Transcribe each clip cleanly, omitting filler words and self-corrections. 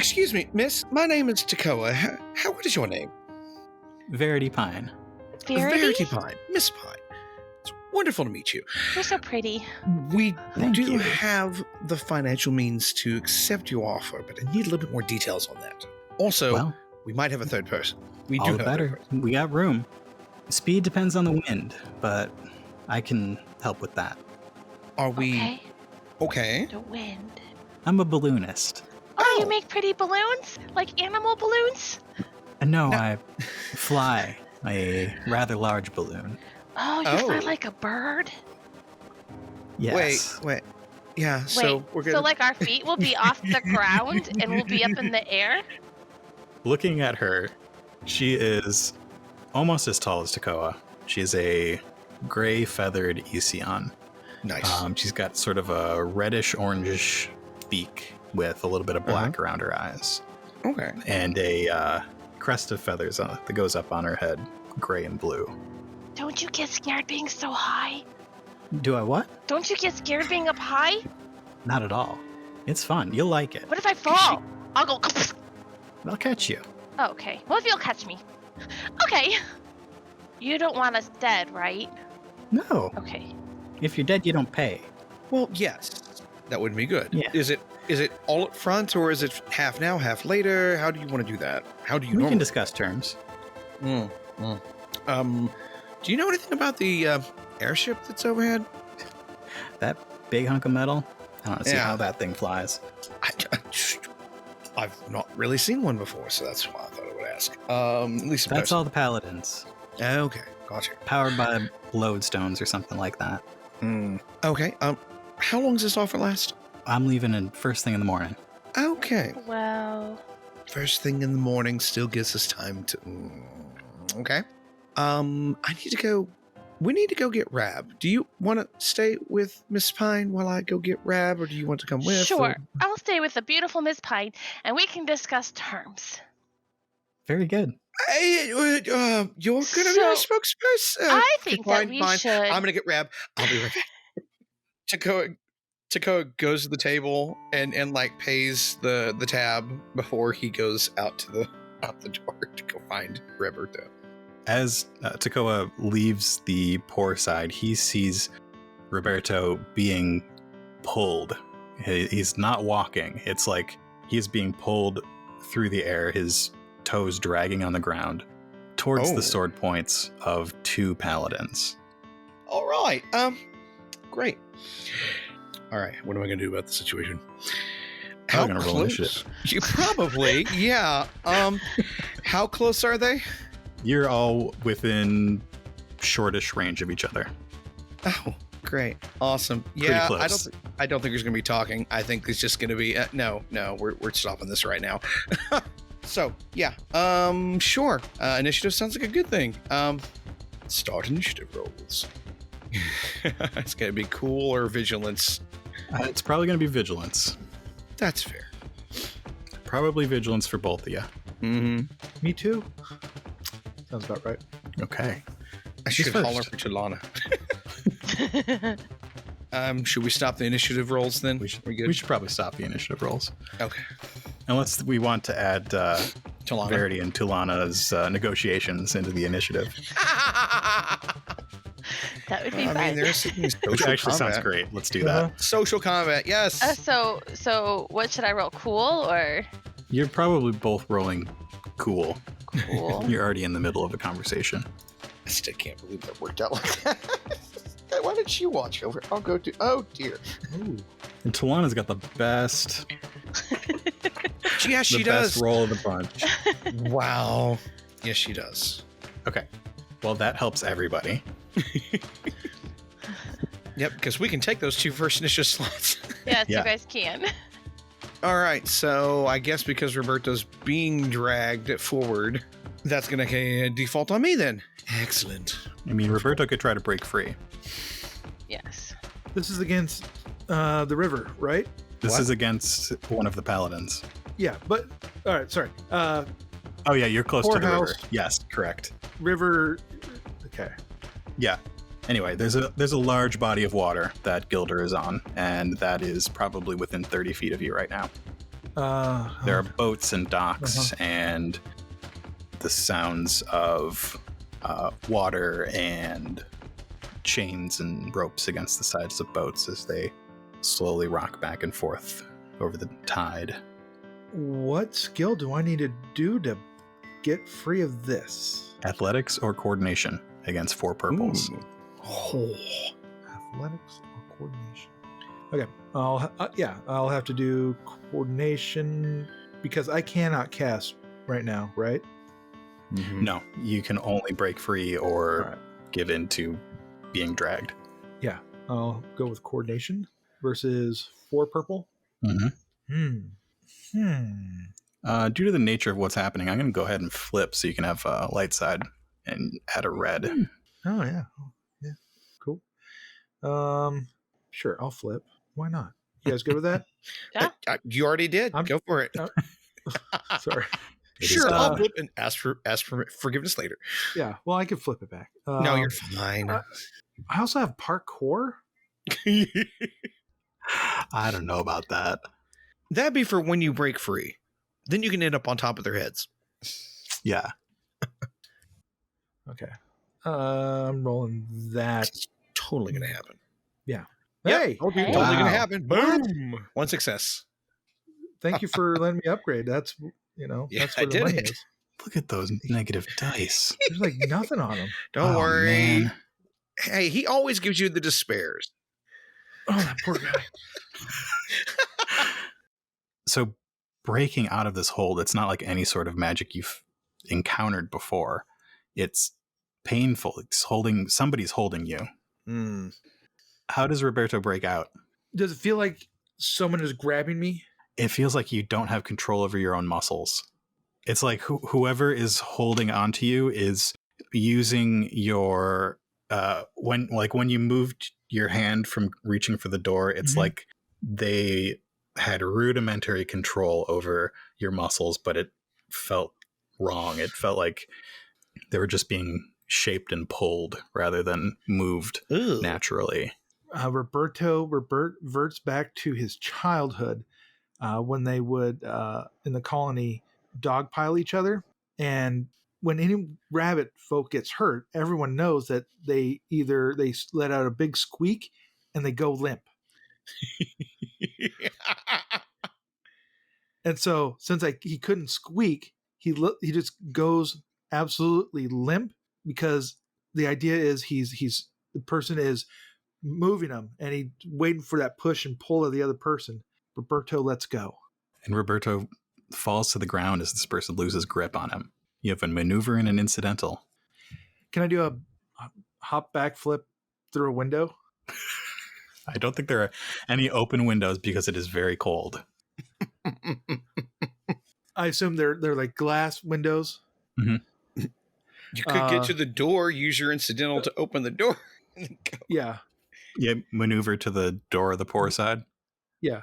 Excuse me, miss. My name is Tekoa. What is your name? Verity Pine. Verity Pine. Miss Pine. It's wonderful to meet you. You're so pretty. We Thank do you. have the financial means to accept your offer, but I need a little bit more details on that. Also, Well, we might have a third person. We all do the have a third better. person. We got room. Speed depends on the wind, but I can help with that. Are we Okay. okay? The wind. I'm a balloonist. Oh, you Oh. make pretty balloons? Like animal balloons? No, No. I fly a rather large balloon. Oh, you fly Oh. like a bird? Yes. Wait. Yeah, so Wait, we're gonna. so like our feet will be off the ground and we'll be up in the air? Looking at her, she is almost as tall as Tekoa. She's a gray feathered Esion. Nice. She's got sort of a reddish orangish beak with a little bit of black around her eyes, Okay. and a crest of feathers that goes up on her head, gray and blue. Don't you get scared being so high? Do I what? Don't you get scared being up high? Not at all. It's fun. You'll like it. What if I fall? I'll go. I'll catch you. Oh, okay. Well, if you'll catch me. Okay. You don't want us dead, right? No. Okay. If you're dead, you don't pay. Well, yes, that would be good. Yeah. Is it all up front, or is it half now, half later? How do you want to do that? How do you We normally? can discuss terms. Do you know anything about the airship that's overhead? That big hunk of metal. I don't see Yeah. how that thing flies. I've not really seen one before, so that's why I thought I would ask. At least in That's person. all the paladins. Okay, gotcha. Powered by lodestones or something like that. Okay. How long does this offer last? I'm leaving in first thing in the morning. Okay. Well, First thing in the morning still gives us time to. Okay. I need to go. We need to go get Rab. Do you want to stay with Miss Pine while I go get Rab, or do you want to come with? sure. or- I'll stay with the beautiful Miss Pine, and we can discuss terms. Very good. Hey, you're gonna be our spokesperson. I think that fine, we fine. should. I'm gonna get Rab. I'll be right back. Tekoa goes to the table and like pays the tab before he goes out the door to go find Rabberto. As Tekoa leaves the poor side, he sees Roberto being pulled. He's not walking. It's like he's being pulled through the air, his toes dragging on the ground, towards Oh. the sword points of two paladins. All right. Great. All right. What am I gonna do about the situation? I'm gonna roll initiative. You probably, yeah. How close are they? You're all within shortish range of each other. Oh, great, awesome. Pretty Yeah, close. I don't think there's gonna be talking. I think it's just gonna be no. We're stopping this right now. So yeah, sure. Initiative sounds like a good thing. Start initiative rolls. It's gonna be cool or vigilance. It's probably going to be vigilance. That's fair. Probably vigilance for both of you. Mm-hmm. Me too. Sounds about right. Okay. I She's should first. holler for Tullana. Should we stop the initiative rolls then? We should, We good? we should probably stop the initiative rolls. Okay. Unless we want to add Tullana. Verity and Tullana's negotiations into the initiative. That would be I fun. mean, there's Which social actually sounds combat. great. Let's do that. Social combat, yes. So what should I roll? Cool or You're probably both rolling cool. cool? You're already in the middle of a conversation. I still can't believe that worked out like that. Why didn't you watch over? I'll go to. Oh dear. Ooh. And Tullana's got the best, Yes, she the does. best roll of the bunch. Wow. Yes, she does. Okay. Well, that helps everybody. Yep, because we can take those two first initiative slots. Yes, Yeah. you guys can. All right, so I guess because Roberto's being dragged forward, that's going to default on me then. Excellent. I mean, Roberto could try to break free. Yes. This is against the river, right? This What? is against one of the paladins. Yeah, but all right. Sorry. Oh, yeah, you're close to the river. Poorhouse. Yes, correct. River. Okay. Yeah. Anyway, there's a large body of water that Gilder is on, and that is probably within 30 feet of you right now. There are boats and docks and the sounds of water and chains and ropes against the sides of boats as they slowly rock back and forth over the tide. What skill do I need to do to get free of this? Athletics or coordination against 4 purples. Oh. Athletics or coordination? Okay, I'll have to do coordination because I cannot cast right now, right? Mm-hmm. No, you can only break free or give in to being dragged. Yeah, I'll go with coordination versus 4 purple. Mm-hmm. Due to the nature of what's happening, I'm going to go ahead and flip so you can have light side and add a red. Oh yeah, cool. Sure, I'll flip. Why not? You guys good with that? Yeah. You already did. Go for it. Sorry. Sure, I'll flip and ask for forgiveness later. Yeah, well, I can flip it back. No, you're fine. I also have parkour. I don't know about that. That'd be for when you break free. Then you can end up on top of their heads. Yeah. Okay. I'm rolling that. It's totally going to happen. Yeah. Yep. Hey, Totally Wow. going to happen. Boom. One success. thank you for letting me upgrade. That's, that's I where the did money it. is. Look at those negative dice. There's like nothing on them. Don't Oh, worry. man. Hey, he always gives you the despairs. Oh, that poor guy. So breaking out of this hold, it's not like any sort of magic you've encountered before. It's painful. Somebody's holding you. Mm. How does Roberto break out? Does it feel like someone is grabbing me? It feels like you don't have control over your own muscles. It's like whoever is holding onto you is using your when you moved your hand from reaching for the door, it's like they had rudimentary control over your muscles, but it felt wrong. It felt like they were just being shaped and pulled rather than moved naturally. Roberto reverts back to his childhood when they would, in the colony, dogpile each other. And when any rabbit folk gets hurt, everyone knows that they let out a big squeak and they go limp. And so since he couldn't squeak, he just goes absolutely limp because the idea is the person is moving him and he's waiting for that push and pull of the other person. Roberto lets go. And Roberto falls to the ground as this person loses grip on him. You have a maneuver and an incidental. Can I do a hop back flip through a window? I don't think there are any open windows because it is very cold. I assume they're like glass windows. Mm-hmm. You could get to the door, use your incidental to open the door. Yeah. Yeah, maneuver to the door of the poor side. Yeah.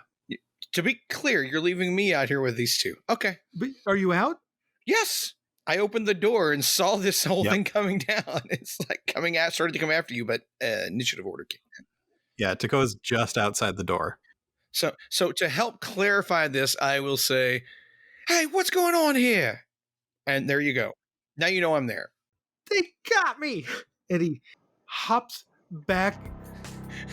To be clear, you're leaving me out here with these two. Okay. But are you out? Yes. I opened the door and saw this whole thing coming down. It's like started to come after you, but initiative order came in. Yeah, Tekoa's just outside the door. So to help clarify this, I will say, hey, what's going on here? And there you go. Now you know I'm there. They got me. And he hops back,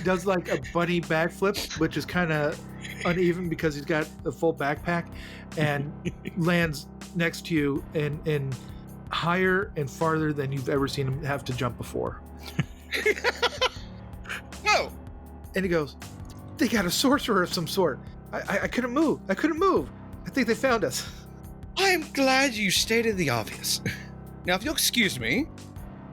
does like a bunny backflip, which is kind of uneven because he's got a full backpack, and lands next to you and higher and farther than you've ever seen him have to jump before. Whoa! And he goes, they got a sorcerer of some sort. I couldn't move. I think they found us. I'm glad you stated the obvious. Now, if you'll excuse me.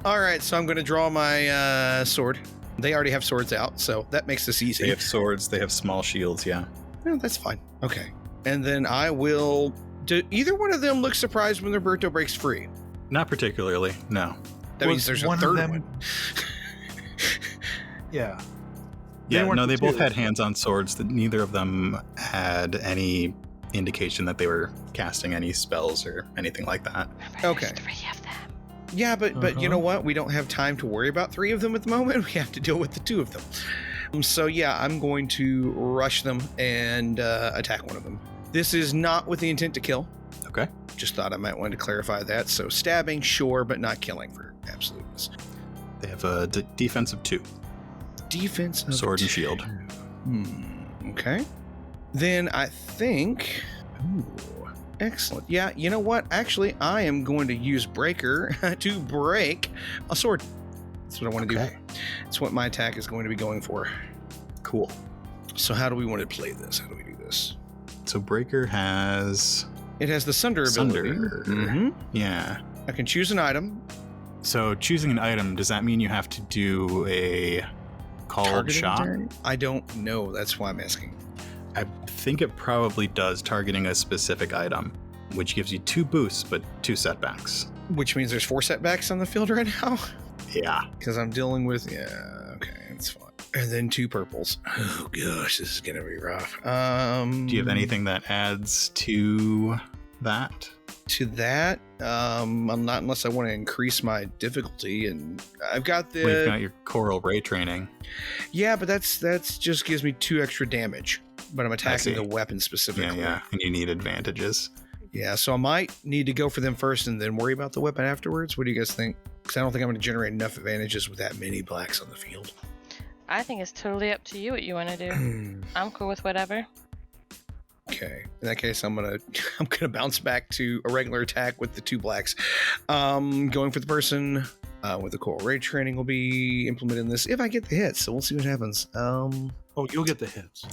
All right, so I'm going to draw my sword. They already have swords out, so that makes this easy. They have swords. They have small shields, yeah. No, that's fine. Okay. And then I will... Do either one of them look surprised when Roberto breaks free? Not particularly, no. That means there's a third one. Yeah. Yeah, no, they both had hands on swords. That neither of them had any indication that they were casting any spells or anything like that. Okay. There's 3 of them. Yeah, but you know what? We don't have time to worry about 3 of them at the moment. We have to deal with the 2 of them. So yeah, I'm going to rush them and attack one of them. This is not with the intent to kill. Okay. Just thought I might want to clarify that. So stabbing, sure, but not killing for absoluteness. They have a defense of 2. Defense of Sword and 2. shield. Okay. Then I think... Ooh, excellent. Yeah, you know what? Actually, I am going to use Breaker to break a sword. That's what I want to do. That's what my attack is going to be going for. Cool. So how do we want to play this? How do we do this? So Breaker has... It has the Sunder ability. Sunder. Yeah. I can choose an item. So choosing an item, does that mean you have to do a called Targeting shot? turn? I don't know. That's why I'm asking. I think it probably does, targeting a specific item, which gives you 2 boosts, but 2 setbacks. Which means there's 4 setbacks on the field right now? Yeah. Because I'm dealing with... Yeah, okay, that's fine. And then 2 purples. Oh, gosh, this is going to be rough. Do you have anything that adds to that? To that, I'm not unless I want to increase my difficulty, and I've got the... Well, you've got your Coral Ray training. Yeah, but that's just gives me 2 extra damage. But I'm attacking the weapon specifically. Yeah, and you need advantages. Yeah, so I might need to go for them first and then worry about the weapon afterwards. What do you guys think? Because I don't think I'm going to generate enough advantages with that many blacks on the field. I think it's totally up to you what you want to do. I'm cool with whatever. Okay, in that case, I'm gonna bounce back to a regular attack with the 2 blacks. Going for the person with the Coral Ray training will be implemented in this if I get the hits. So we'll see what happens. Oh, you'll get the hits.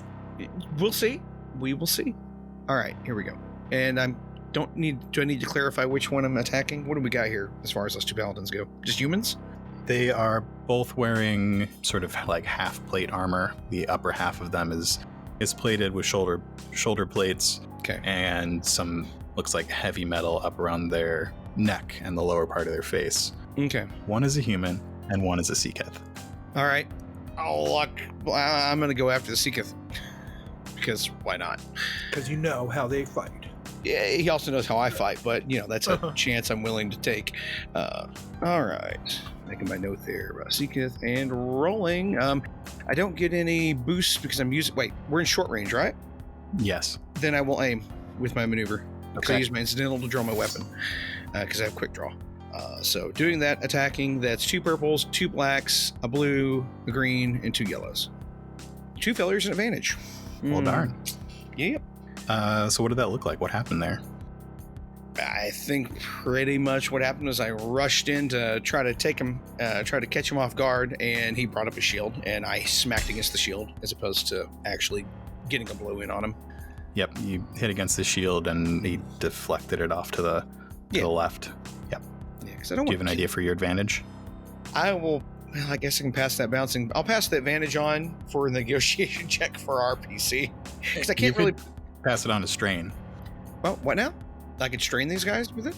We'll see. We will see. All right, here we go. And do I need to clarify which one I'm attacking? What do we got here as far as those 2 paladins go? Just humans? They are both wearing sort of like half plate armor. The upper half of them is plated with shoulder plates. Okay. And some looks like heavy metal up around their neck and the lower part of their face. Okay. One is a human and one is a Seeketh. All right. Oh, look. I'm going to go after the Seeketh. Because why not? Because you know how they fight. Yeah, he also knows how I fight, but, that's a chance I'm willing to take. All right. Making my note there about Seeketh and rolling. I don't get any boosts because I'm using... Wait, we're in short range, right? Yes. Then I will aim with my maneuver. Because I Okay. use my incidental to draw my weapon. Because I have quick draw. So doing that, attacking, that's 2 purples, 2 blacks, a blue, a green, and 2 yellows. 2 failures and advantage. Well, darn. Yep. So what did that look like? What happened there? I think pretty much what happened was I rushed in to try to take him, try to catch him off guard, and he brought up his shield, and I smacked against the shield as opposed to actually getting a blow in on him. Yep, you hit against the shield and he deflected it off to the left. Yep. Yeah, because I don't Do you want have an idea for your advantage? I will. Well, I guess I can pass that bouncing. I'll pass the advantage on for a negotiation check for our PC because I can't You really. could pass it on to strain. Well, what now? I could strain these guys with it.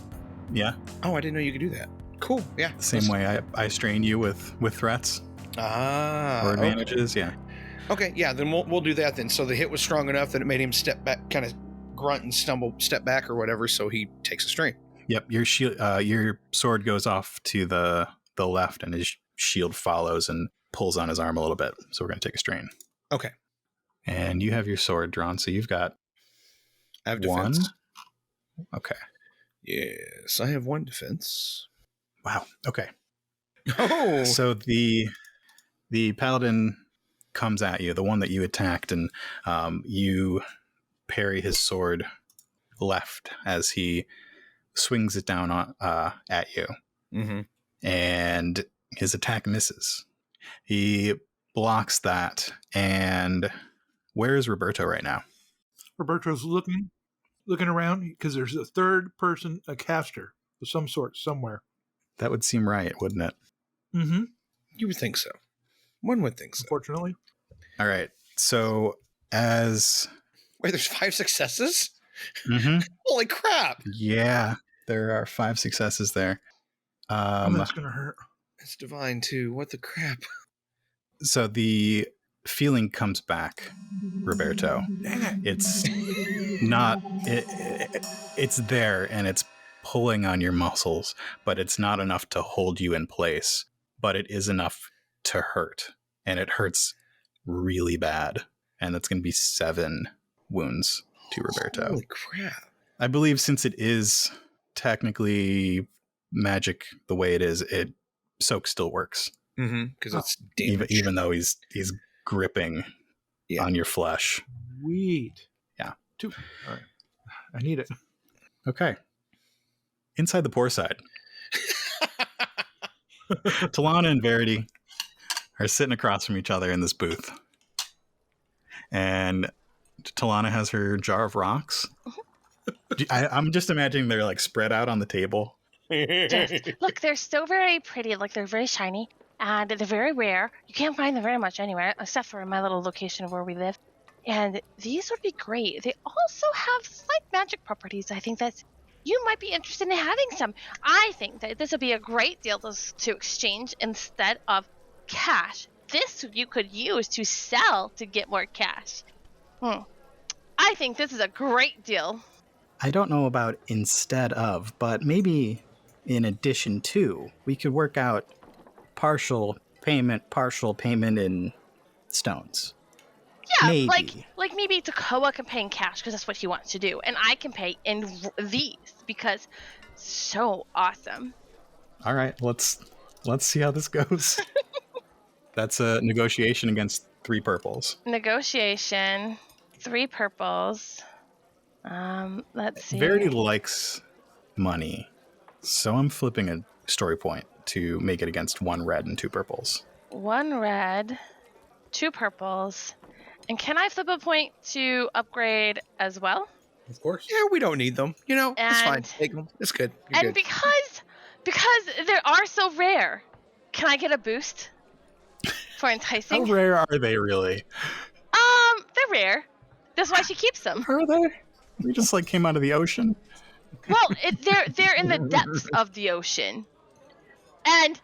Yeah. Oh, I didn't know you could do that. Cool. Yeah. The same way I strain you with threats or advantages. Okay. Yeah. Okay. Yeah. Then we'll do that then. So the hit was strong enough that it made him step back, kind of grunt and stumble, step back or whatever. So he takes a strain. Yep. Your shield, your sword goes off to the left, and his shield follows and pulls on his arm a little bit. So we're going to take a strain. Okay. And you have your sword drawn, so you've got I have defense. 1. Okay. Yes, I have 1 defense. Wow. Okay. Oh. So the paladin comes at you, the one that you attacked, and you parry his sword left as he swings it down at you. Mm-hmm. And his attack misses. He blocks that. And where is Rabberto right now? Roberto's looking around because there's a third person, a caster of some sort somewhere. That would seem right, wouldn't it? Mm-hmm. You would think so. One would think so. Unfortunately. All right. So as... Wait, there's 5 successes? Mhm. Holy crap! Yeah, there are 5 successes there. That's going to hurt. It's divine too. What the crap? So the feeling comes back, Rabberto. Dang it. It's not... it's there, and it's pulling on your muscles, but it's not enough to hold you in place. But it is enough to hurt, and it hurts really bad. And that's going to be 7 wounds. to Rabberto. Holy crap. I believe since it is technically magic the way it is, soak still works. Because it's even damaged. even though he's gripping Yeah. on your flesh. Sweet. Yeah. 2. All right. I need it. Okay. Inside the poor side, Tullana and Verity are sitting across from each other in this booth. And Tullana has her jar of rocks. I'm just imagining they're like spread out on the table. Look, they're so very pretty. Like, they're very shiny, and they're very rare. You can't find them very much anywhere, except for in my little location where we live. And these would be great. They also have slight magic properties. I think that you might be interested in having some. I think that this would be a great deal to exchange instead of cash. This you could use to sell to get more cash. I think this is a great deal. I don't know about instead of, but maybe in addition to, we could work out partial payment in stones. Yeah, Maybe. like maybe Tekoa can pay in cash because that's what he wants to do, and I can pay in these because so awesome. All right, let's see how this goes. That's a negotiation against 3 purples. Negotiation, 3 purples. Let's see. Verity likes money, so I'm flipping a story point to make it against 1 red and 2 purples. 1 red, 2 purples. And can I flip a point to upgrade as well? Of course. Yeah, we don't need them. It's fine. And- Take them. It's good. You're And good. because they are so rare, can I get a boost for How enticing? rare are they really? They're rare. That's why she keeps them. Are they? We just like came out of the ocean. Well, they're in the depths of the ocean, and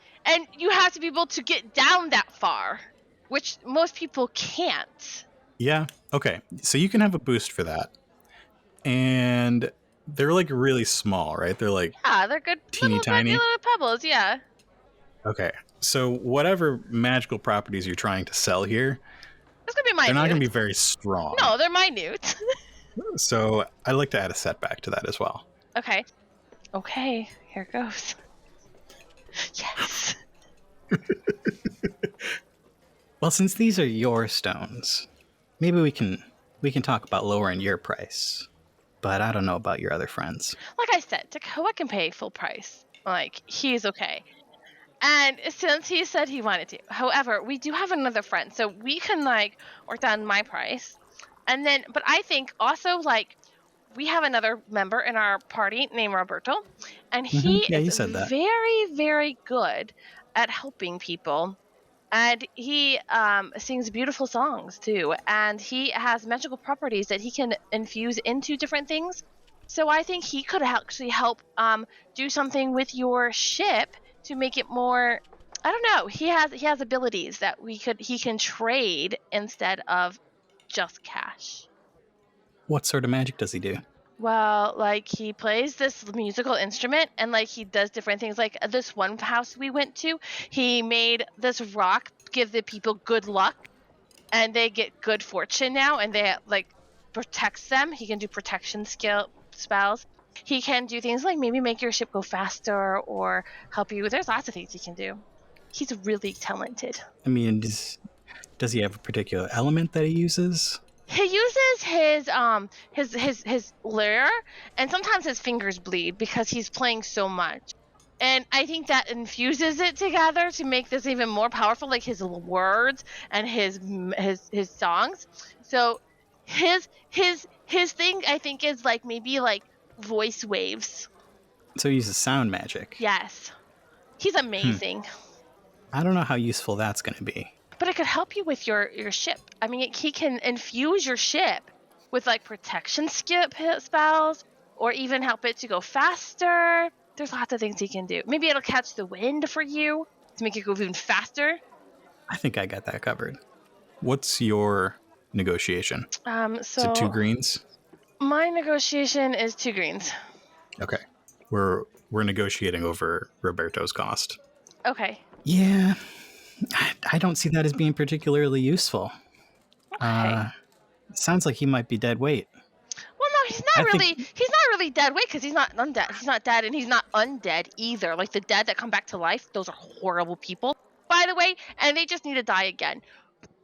you have to be able to get down that far, which most people can't. Yeah. Okay. So you can have a boost for that. And they're like really small, right? They're like, Yeah, they're good. Teeny little, tiny? Little pebbles. Yeah. okay. So whatever magical properties you're trying to sell here, It's gonna be minute. they're not going to be very strong. No, they're minute. So I'd like to add a setback to that as well. Okay. Okay. Here goes. Yes. Well, since these are your stones, maybe we can talk about lowering your price. But I don't know about your other friends. Like I said, Tekoa can pay full price. Like, he's okay. And since he said he wanted to. However, we do have another friend, so we can, work down my price. And then, but I think also, we have another member in our party named Rabberto. And he Yeah, you is said that. very, very good at helping people. And he sings beautiful songs, too. And he has magical properties that he can infuse into different things. So I think he could actually help do something with your ship to make it more. I don't know. He has abilities that he can trade instead of just cash. What sort of magic does he do? Well, he plays this musical instrument and he does different things. Like this one house we went to, he made this rock give the people good luck, and they get good fortune now, and they protects them. He can do protection spells. He can do things like maybe make your ship go faster or help you. There's lots of things he can do. He's really talented. I mean, does he have a particular element that he uses? He uses his lyre, and sometimes his fingers bleed because he's playing so much. And I think that infuses it together to make this even more powerful, like his words and his songs. So his thing, I think, is maybe voice waves. So he uses sound magic. Yes. He's amazing. I don't know how useful that's going to be. But it could help you with your ship. I mean, he can infuse your ship with protection spells, or even help it to go faster. There's lots of things he can do. Maybe it'll catch the wind for you to make it go even faster. I think I got that covered. What's your negotiation? Is it 2 greens? My negotiation is 2 greens. Okay. We're negotiating over Roberto's cost. Okay. Yeah, I don't see that as being particularly useful. Okay. Sounds like he might be dead weight. Well, he's not really dead weight because he's not undead. He's not dead, and he's not undead either. Like the dead that come back to life, those are horrible people, by the way, and they just need to die again.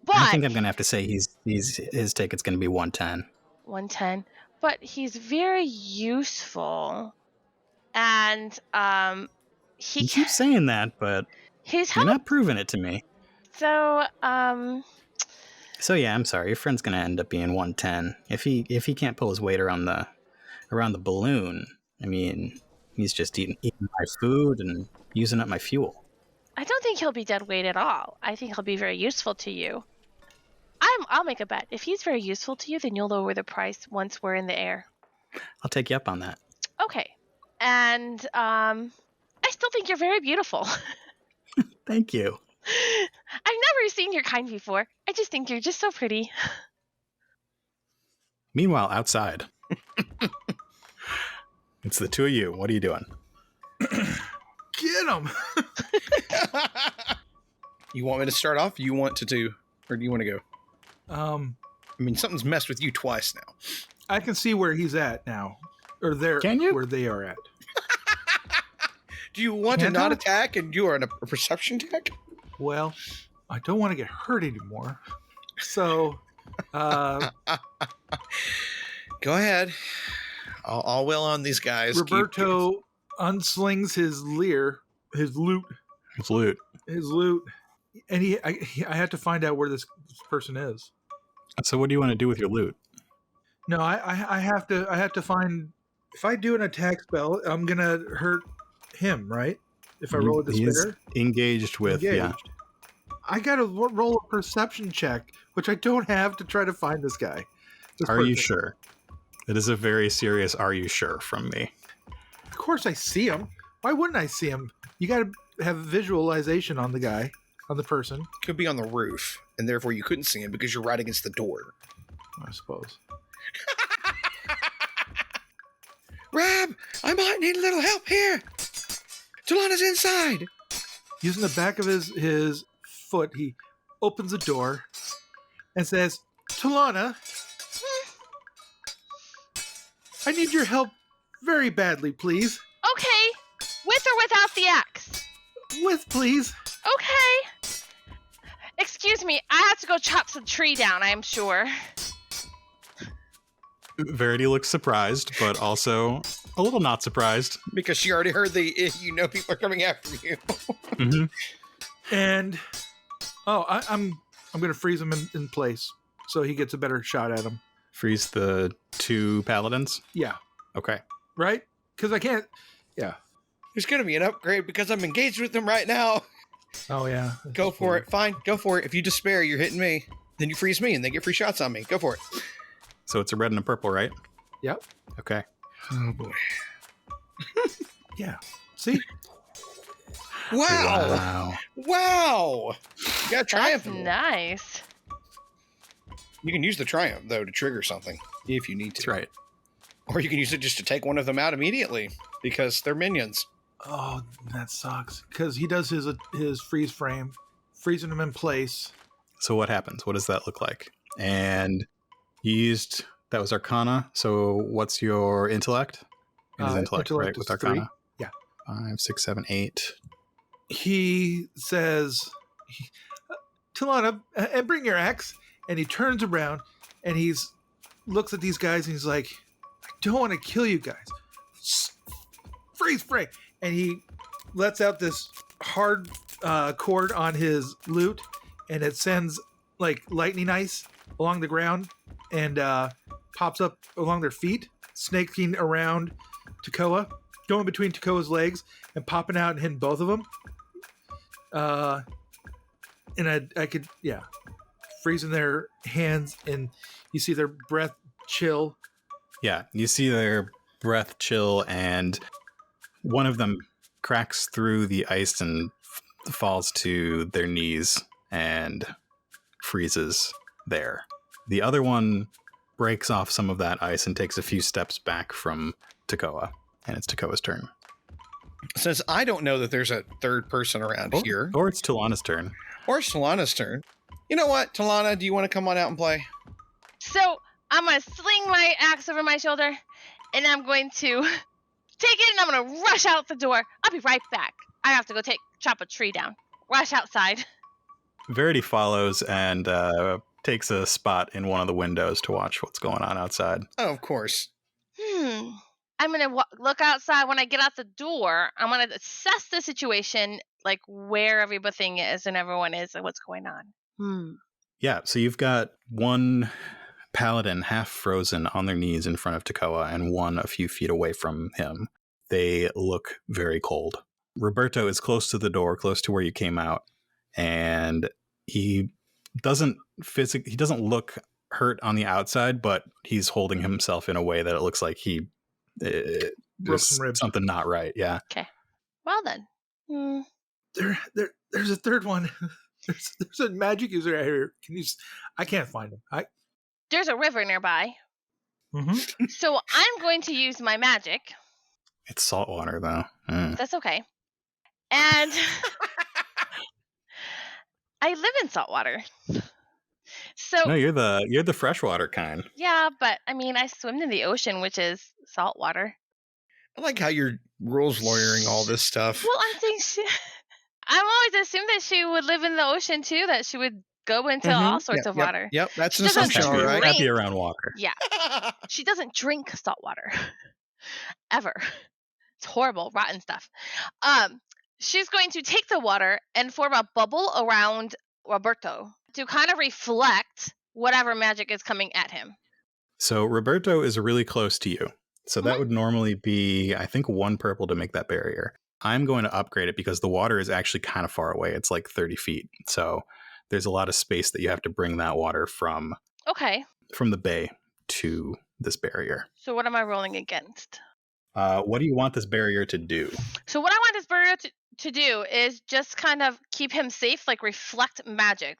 But I think I'm gonna have to say his ticket's gonna be 110. 110. But he's very useful, and You keep saying that, but he's you're not proving it to me. So So yeah, I'm sorry. Your friend's gonna end up being 110 if he can't pull his weight around the balloon. I mean, he's just eating my food and using up my fuel. I don't think he'll be dead weight at all. I think he'll be very useful to you. I'll make a bet. If he's very useful to you, then you'll lower the price once we're in the air. I'll take you up on that. Okay. And I still think you're very beautiful. Thank you. I've never seen your kind before. I just think you're just so pretty. Meanwhile, outside, it's the two of you. What are you doing? Get him! You want me to start off? You want to do, or do you want to go? I mean, something's messed with you twice now. I can see where he's at now, or there. Can you? Where they are at? Do you want to not attack and you are in a perception check? Well, I don't want to get hurt anymore. So, go ahead. I'll will on these guys. Rabberto unslings his leer, his loot, and I had to find out where this person is. So what do you want to do with your loot? No, I have to find. If I do an attack spell, I'm gonna hurt him, right? If I roll a despair, engaged with, yeah. I gotta roll a perception check, which I don't have to try to find this guy. Are you sure? It is a very serious "are you sure" from me. Of course I see him. Why wouldn't I see him? You gotta have visualization on the guy, on the person. Could be on the roof, and therefore you couldn't see him because you're right against the door. I suppose. Rab, I might need a little help here. Tullana's inside. Using the back of his foot, he opens the door and says, Tullana, I need your help very badly, please. Okay. With or without the axe? With, please. Okay. Excuse me, I have to go chop some tree down, I am sure. Verity looks surprised, but also a little not surprised. Because she already heard people are coming after you. Mm-hmm. And, I'm going to freeze him in place so he gets a better shot at him. Freeze the two paladins? Yeah. Okay. Right? Because I can't, yeah. There's going to be an upgrade because I'm engaged with them right now. Oh, yeah. Go for it. Fine. Go for it. If you despair, you're hitting me. Then you freeze me and they get free shots on me. Go for it. So it's a red and a purple, right? Yep. Okay. Oh, boy. Yeah. See? Wow. You got triumph. That's nice. You can use the triumph, though, to trigger something if you need to. That's right. Or you can use it just to take one of them out immediately because they're minions. Oh, that sucks. Because he does his freeze frame, freezing him in place. So what happens? What does that look like? And you used, that was Arcana. So what's your intellect? It is intellect, right? With Arcana? 3. Yeah. 5, 6, 7, 8. He says, Tullana, and bring your axe. And he turns around and looks at these guys and he's like, I don't want to kill you guys. Freeze frame. And he lets out this hard cord on his lute and it sends like lightning ice along the ground and pops up along their feet, snaking around Tekoa, going between Tekoa's legs and popping out and hitting both of them. And I could, freezing their hands and you see their breath chill. Yeah, you see their breath chill and one of them cracks through the ice and falls to their knees and freezes there. The other one breaks off some of that ice and takes a few steps back from Tekoa, and it's Tekoa's turn. Since I don't know that there's a third person around here. Or it's Tullana's turn. Or it's Tullana's turn. You know what, Tullana, do you want to come on out and play? So, I'm going to sling my axe over my shoulder, and I'm going to take it, and I'm going to rush out the door. I'll be right back. I have to go chop a tree down. Rush outside. Verity follows and takes a spot in one of the windows to watch what's going on outside. Oh, of course. I'm going to look outside. When I get out the door, I'm going to assess the situation, like where everything is and everyone is and what's going on. Yeah, so you've got one paladin half frozen on their knees in front of Tekoa and one a few feet away from him. They look very cold. Rabberto is close to the door, close to where you came out, and he doesn't look hurt on the outside, but he's holding himself in a way that it looks like there's something not right. Yeah. Okay. Well then. There's a third one. There's a magic user out here. I can't find him. There's a river nearby. Mm-hmm. So I'm going to use my magic. It's salt water, though. That's okay. And I live in salt water. So no, you're the freshwater kind. Yeah, but I mean, I swim in the ocean, which is salt water. I like how you're rules lawyering all this stuff. Well, I'm saying I'm always assumed that she would live in the ocean too, that she would go into all sorts of water. Yep, that's an She doesn't assumption, all right. Happy around water. Yeah. She doesn't drink salt water. Ever. It's horrible, rotten stuff. She's going to take the water and form a bubble around Rabberto to kind of reflect whatever magic is coming at him. So Rabberto is really close to you. So that would normally be, I think, 1 purple to make that barrier. I'm going to upgrade it because the water is actually kind of far away. It's like 30 feet. So there's a lot of space that you have to bring that water from the bay to this barrier. So what am I rolling against? What do you want this barrier to do? So what I want this barrier to do is just kind of keep him safe, like reflect magic.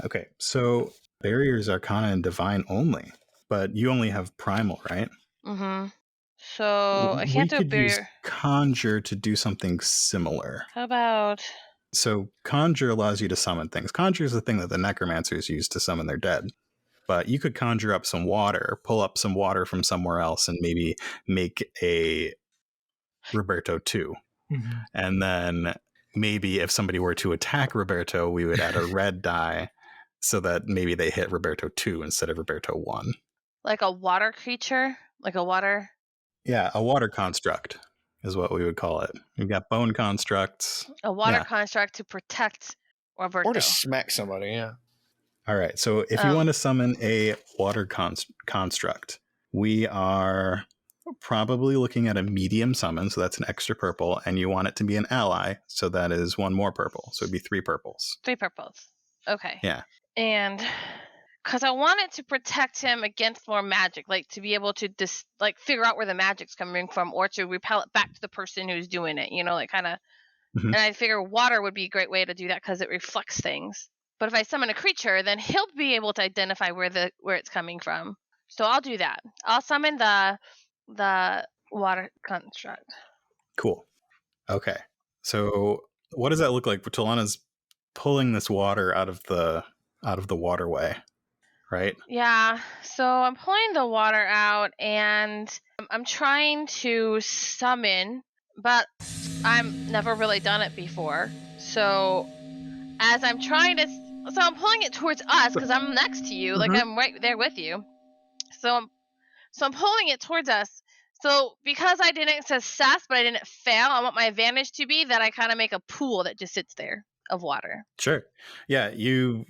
Okay, so barriers are kind of divine only, but you only have primal, right? Mm-hmm. So I can't do a barrier. We could use conjure to do something similar. How about... So conjure allows you to summon things. Conjure is the thing that the necromancers use to summon their dead. But you could conjure up some water, pull up some water from somewhere else, and maybe make a Rabberto 2. Mm-hmm. And then maybe if somebody were to attack Rabberto, we would add a red die so that maybe they hit Rabberto 2 instead of Rabberto 1. Like a water creature? Like a water... Yeah, a water construct is what we would call it. We've got bone constructs. A water construct to protect Rabberto. Or to smack somebody, yeah. All right, so if you want to summon a water construct, we are probably looking at a medium summon, so that's an extra purple, and you want it to be an ally, so that is 1 more purple, so it'd be 3 purples. 3 purples. Okay. Yeah. And... because I want it to protect him against more magic, like to be able to figure out where the magic's coming from, or to repel it back to the person who's doing it, like kind of. Mm-hmm. And I figure water would be a great way to do that because it reflects things. But if I summon a creature, then he'll be able to identify where it's coming from. So I'll do that. I'll summon the water construct. Cool. Okay. So what does that look like? Tullana's pulling this water out of the waterway. Right? Yeah, so I'm pulling the water out and I'm trying to summon, but I've never really done it before. So as I'm I'm pulling it towards us because I'm next to you, like I'm right there with you. So I'm pulling it towards us. So because I didn't success, but I didn't fail, I want my advantage to be that I kind of make a pool that just sits there of water. Sure. Yeah, you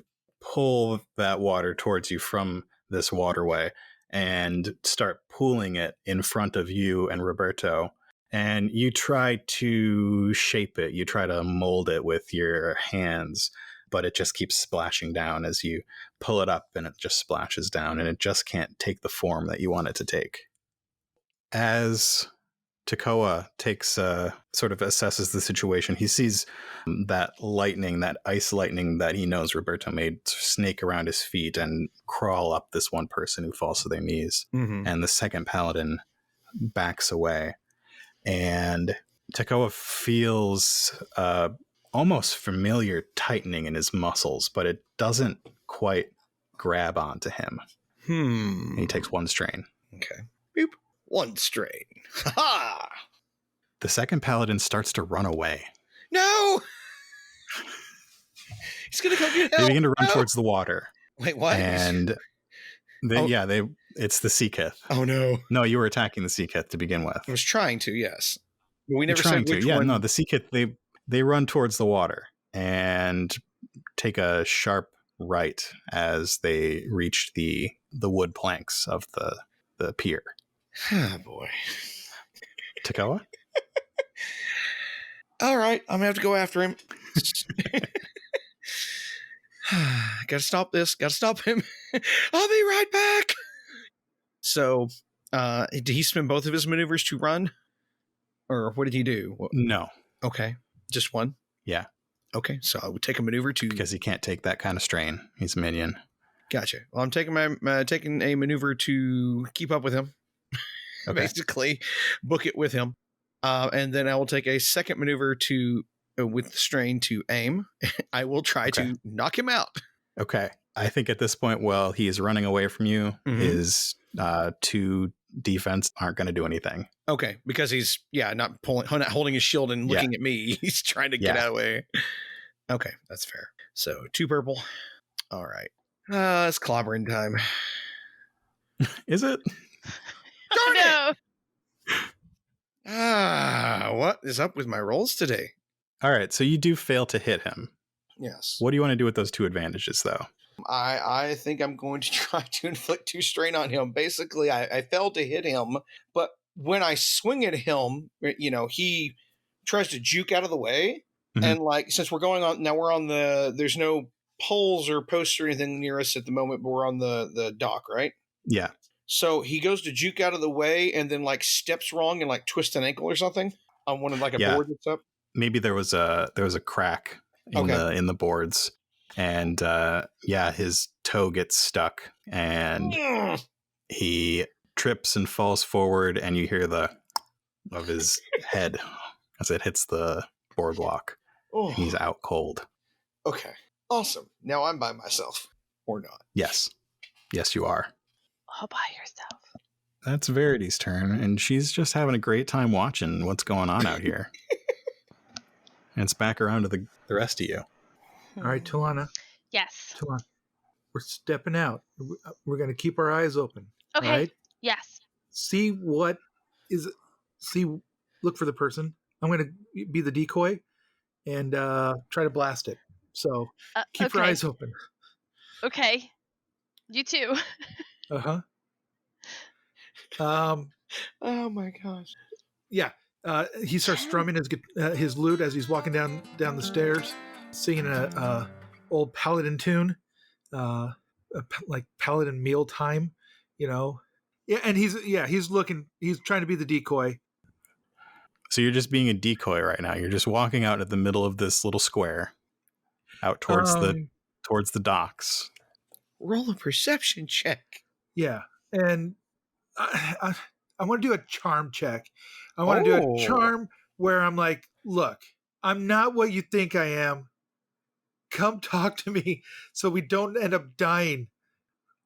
pull that water towards you from this waterway and start pooling it in front of you and Rabberto. And you try to shape it. You try to mold it with your hands, but it just keeps splashing down as you pull it up, and it just splashes down, and it just can't take the form that you want it to take. As Tekoa takes sort of assesses the situation, he sees that lightning, that ice lightning that he knows Rabberto made, snake around his feet and crawl up this one person who falls to their knees. Mm-hmm. And the second paladin backs away. And Tekoa feels almost familiar tightening in his muscles, but it doesn't quite grab onto him. And he takes 1 strain. Okay. Boop. 1 strain. Ha! The second paladin starts to run away. No! He's gonna go get help. They begin to run No! towards the water. Wait, what? And it's the Seekith. Oh no. No, you were attacking the Seekith to begin with. I was trying to, yes. But we never You're trying said which to. Yeah, one. no, the Seekith, they run towards the water and take a sharp right as they reach the wood planks of the pier. Oh boy. Tekoa? All right, I'm gonna have to go after him. Gotta stop this. Gotta stop him. I'll be right back. So, did he spend both of his maneuvers to run? Or what did he do? No. Okay, just one? Yeah. Okay, so I would take a maneuver to... Because he can't take that kind of strain. He's a minion. Gotcha. Well, I'm taking taking a maneuver to keep up with him. Okay. Basically, book it with him. And then I will take a second maneuver to with the strain to aim. I will try to knock him out. Okay. I think at this point, while he is running away from you, his 2 defense aren't going to do anything. Okay, because he's not holding his shield and looking at me. He's trying to get out of the way. Okay, that's fair. So 2 purple. All right. It's clobbering time. Is it? Oh, no. What is up with my rolls today? All right, so you do fail to hit him. Yes. What do you want to do with those 2 advantages, though? I think I'm going to try to inflict 2 strain on him. Basically, I failed to hit him, but when I swing at him, he tries to juke out of the way. And since we're going on, now we're on there's no poles or posts or anything near us at the moment, but we're on the dock, right? Yeah. So he goes to juke out of the way and then steps wrong and twist an ankle or something on one of a board that's up. Maybe there was a crack in the boards, and his toe gets stuck and he trips and falls forward, and you hear the of his head as it hits the boardwalk. Oh. And he's out cold. Okay, awesome. Now I'm by myself, or not? Yes, you are. all by yourself. That's Verity's turn, and she's just having a great time watching what's going on out here. And it's back around to the rest of you. All right, Tullana. Yes. Tullana, we're stepping out. We're going to keep our eyes open. Okay. All right? Yes. Look for the person. I'm going to be the decoy and try to blast it. So keep your eyes open. Okay. You too. Uh-huh. Oh my gosh. Yeah. He starts strumming his lute as he's walking down the stairs, singing a old paladin tune, like paladin mealtime, Yeah, and he's trying to be the decoy. So you're just being a decoy right now. You're just walking out at the middle of this little square, out towards the docks. Roll a perception check. Yeah, and I want to do a charm check. I want to do a charm where I'm like, look, I'm not what you think I am. Come talk to me so we don't end up dying.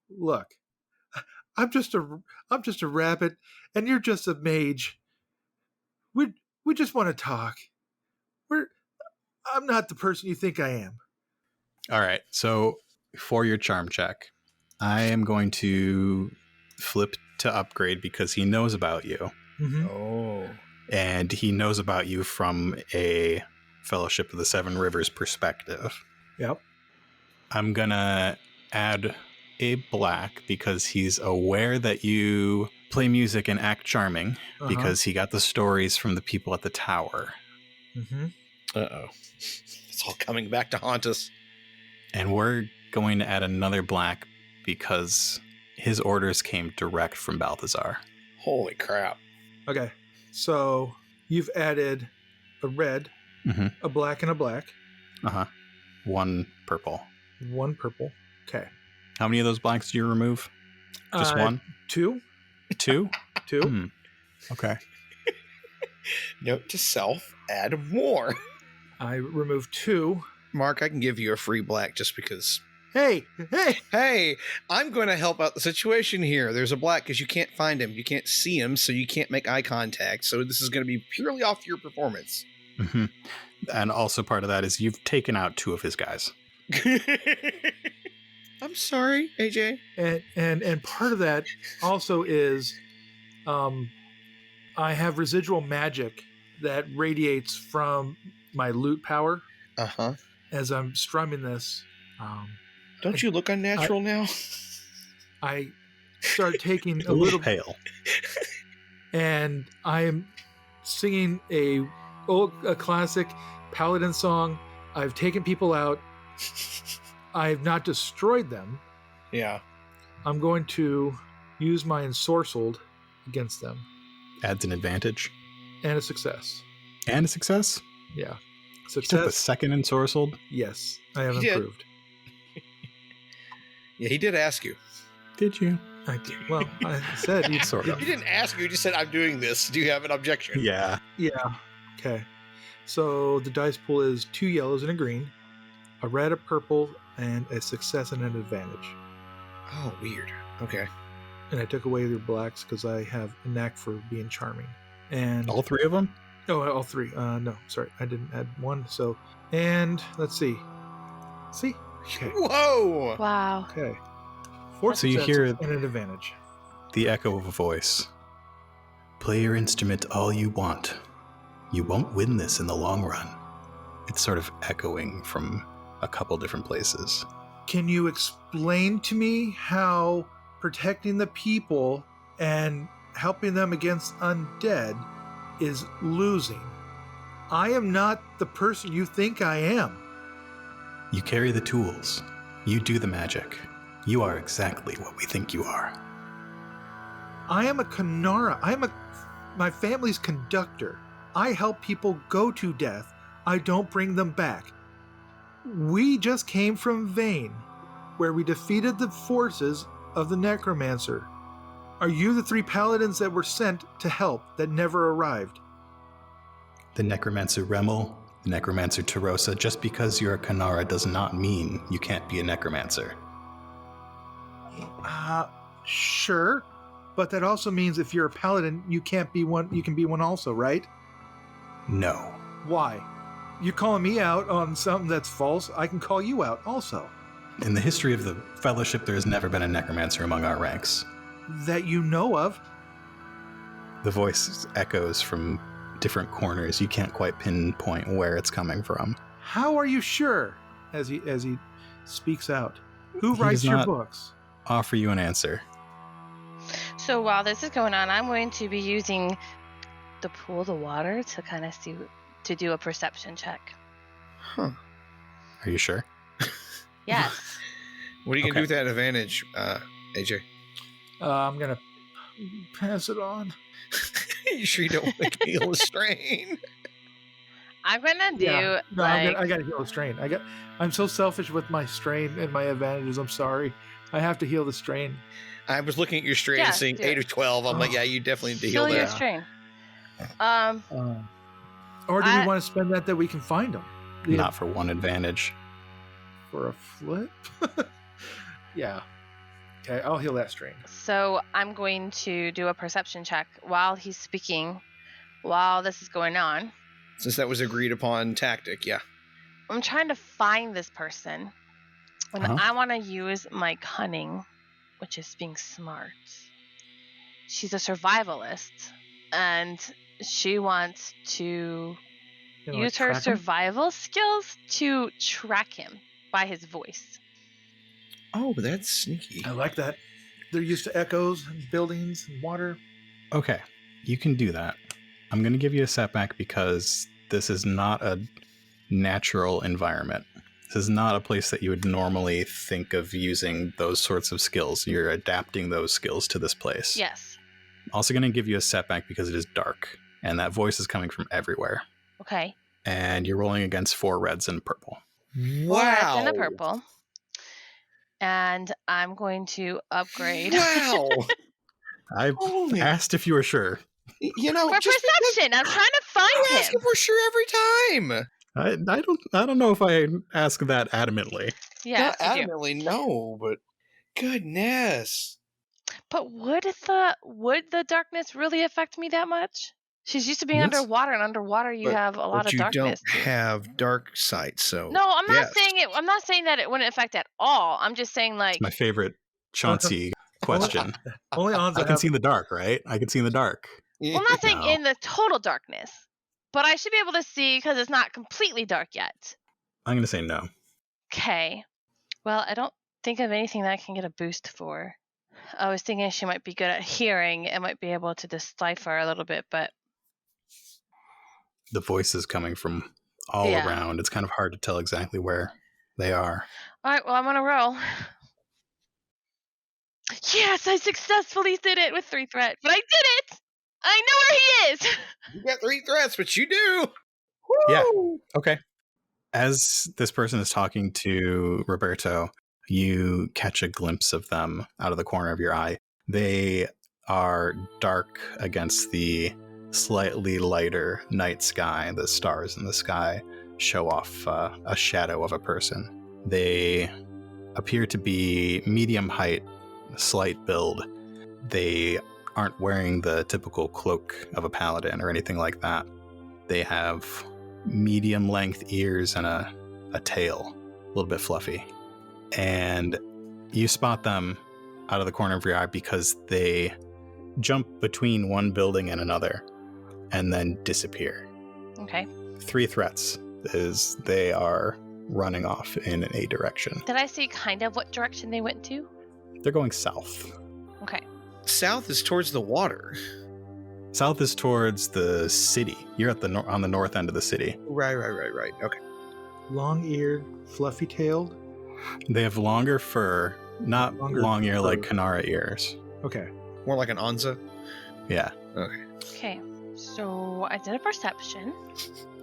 Look, I'm just a rabbit, and you're just a mage. We just want to talk. I'm not the person you think I am. All right. So for your charm check, I am going to flip to upgrade because he knows about you. Mm-hmm. Oh. And he knows about you from a Fellowship of the Seven Rivers perspective. Yep. I'm going to add a black because he's aware that you play music and act charming because he got the stories from the people at the tower. Mm-hmm. Uh-oh. It's all coming back to haunt us. And we're going to add another black because his orders came direct from Balthazar. Holy crap. Okay. So you've added a red, a black, and a black. Uh-huh. 1 purple. 1 purple. Okay. How many of those blacks do you remove? Just 1? 2. 2? 2. Okay. Note to self, add more. I remove 2. Mark, I can give you a free black just because Hey! Hey, I'm going to help out the situation here. There's a black because you can't find him. You can't see him, so you can't make eye contact. So this is going to be purely off your performance. Mm-hmm. And also part of that is you've taken out 2 of his guys. I'm sorry, AJ. And part of that also is I have residual magic that radiates from my loot power Uh-huh. as I'm strumming this. Don't you look unnatural now? I start taking A little pale. and I am singing a classic paladin song. I've taken people out. I have not destroyed them. Yeah. I'm going to use my ensorcelled against them. Adds an advantage. And a success. And a success? Yeah. You took the Success. second ensorcelled? Yes, I have He did. improved. Yeah, he did ask you. Did you? I did. Well, I said you Sort of. He didn't ask you. He just said, I'm doing this. Do you have an objection? Yeah. Yeah. Okay. So the dice pool is 2 yellows and a green, a red, a purple, and a success and an advantage. Oh, weird. Okay. And I took away their blacks because I have a knack for being charming. And All 3 of them? oh, all 3. No, sorry, I didn't add 1. So, and let's see. See? Okay. Whoa! Wow. Okay. 4 So you successes hear- and an advantage. The echo of a voice. Play your instrument all you want. You won't win this in the long run. It's sort of echoing from a couple different places. Can you explain to me how protecting the people and helping them against undead is losing? I am not the person you think I am. You carry the tools. You do the magic. You are exactly what we think you are. I am a Kanara. My family's conductor. I help people go to death. I don't bring them back. We just came from Vane, where we defeated the forces of the Necromancer. Are you the 3 paladins that were sent to help that never arrived? The Necromancer Remel, the Necromancer Tarosa, just because you're a Kanara does not mean you can't be a Necromancer. Sure. But that also means if you're a paladin, you can't be one. You can be one also, right? No. Why? You're calling me out on something that's false. I can call you out also. In the history of the Fellowship, there has never been a Necromancer among our ranks. That you know of. The voice echoes from different corners. You can't quite pinpoint where it's coming from. How are you sure? As he speaks out. Who He writes does your not- books? Offer you an answer. So while this is going on, I'm going to be using the pool of water to kind of to do a perception check. Huh. Are you sure? Yes. What are you going to Okay. do with that advantage, AJ? I'm gonna pass it on. You sure you don't want to heal the strain? I'm gonna do No, like I gotta heal the strain. I'm so selfish with my strain and my advantages. I'm sorry. I have to heal the strain. I was looking at your strain Yeah, and seeing do 8 it. of 12. I'm like, Oh. yeah, you definitely need to heal heal your that. strain. Or do I- we want to spend that we can find them? Not for one advantage. For a flip? Yeah. Okay, I'll heal that strain. So I'm going to do a perception check while he's speaking, while this is going on. Since that was agreed upon tactic, yeah. I'm trying to find this person. And Uh-huh. I want to use my cunning, which is being smart. She's a survivalist, and she wants to You know, use like her track 'em? survival skills to track him by his voice. Oh, that's sneaky. I like that. They're used to echoes and buildings and water. Okay, you can do that. I'm going to give you a setback because this is not a natural environment. This is not a place that you would normally think of using those sorts of skills. You're adapting those skills to this place. Yes. Also going to give you a setback because it is dark, and that voice is coming from everywhere. Okay. And you're rolling against 4 reds and purple. Four reds Wow. and a purple. And I'm going to upgrade. Wow. I Holy- asked if you were sure. You know, For just because perception. I'm trying to you find ask him. if we're sure every time. I don't know if I ask that adamantly. Yes, Not you do. adamantly, no, but goodness. But would the darkness really affect me that much? She's used to being Yes. underwater, and underwater you have a lot But of you darkness. don't have dark sight, so No, I'm not yes. saying it. I'm not saying that it wouldn't affect at all. I'm just saying like. It's my favorite Chauncey question. Only Anza I can see in the dark, right? I can see in the dark. Well, I'm not saying No. in the total darkness, but I should be able to see because it's not completely dark yet. I'm going to say no. Okay. Well, I don't think of anything that I can get a boost for. I was thinking she might be good at hearing and might be able to decipher a little bit, but The voices coming from all Yeah. around. It's kind of hard to tell exactly where they are. all right. Well, I'm gonna roll. Yes, I successfully did it with 3 threats, but I did it. I know where he is. You got 3 threats, but you do. Yeah. Okay. As this person is talking to Rabberto, you catch a glimpse of them out of the corner of your eye. They are dark against the slightly lighter night sky. The stars in the sky show off a shadow of a person. They appear to be medium height, slight build. They aren't wearing the typical cloak of a paladin or anything like that. They have medium length ears and a tail, a little bit fluffy. And you spot them out of the corner of your eye because they jump between one building and another and then disappear. Okay. 3 threats is they are running off in a direction. Did I see kind of what direction they went to? They're going south. Okay. South is towards the water. South is towards the city. You're at on the north end of the city. Right. Okay. Long-eared, fluffy-tailed. They have longer fur, not Longer long ear fur. like Kanara ears. Okay. More like an Anza. Yeah. Okay. Okay. So I did a perception,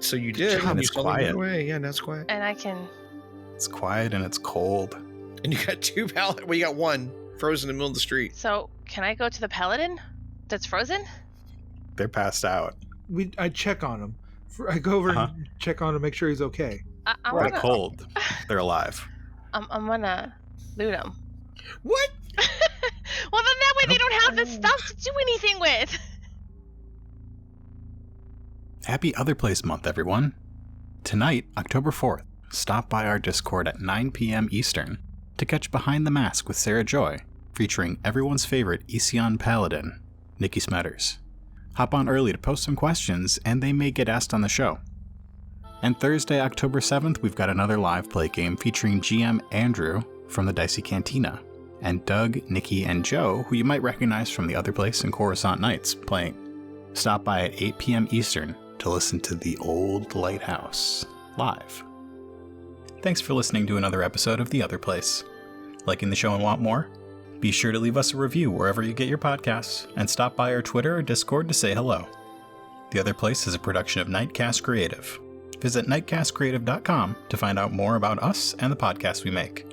So you did. job. And you It's saw them quiet. run away. Yeah, now it's quiet. and I can. It's quiet and it's cold. And you got 2 pallet. Well, you got 1 frozen in the middle of the street. So can I go to the paladin that's frozen? They're passed out. I check on him. I go over Uh-huh. and check on him, make sure he's okay. I'm They're gonna. cold. They're alive. I'm gonna loot them. What? Well, then that way they don't have the stuff to do anything with. Happy Otherplace Month, everyone. Tonight, October 4th, stop by our Discord at 9 p.m. Eastern to catch Behind the Mask with Sarah Joy, featuring everyone's favorite Ision Paladin, Nikki Smetters. Hop on early to post some questions, and they may get asked on the show. And Thursday, October 7th, we've got another live play game featuring GM Andrew from the Dicey Cantina, and Doug, Nikki, and Joe, who you might recognize from the Otherplace and Coruscant Nights, playing. Stop by at 8 p.m. Eastern to listen to The Old Lighthouse live. Thanks for listening to another episode of The Otherplace. Liking the show and want more? Be sure to leave us a review wherever you get your podcasts, and stop by our Twitter or Discord to say hello. The Otherplace is a production of Nightcast Creative. Visit nightcastcreative.com to find out more about us and the podcasts we make.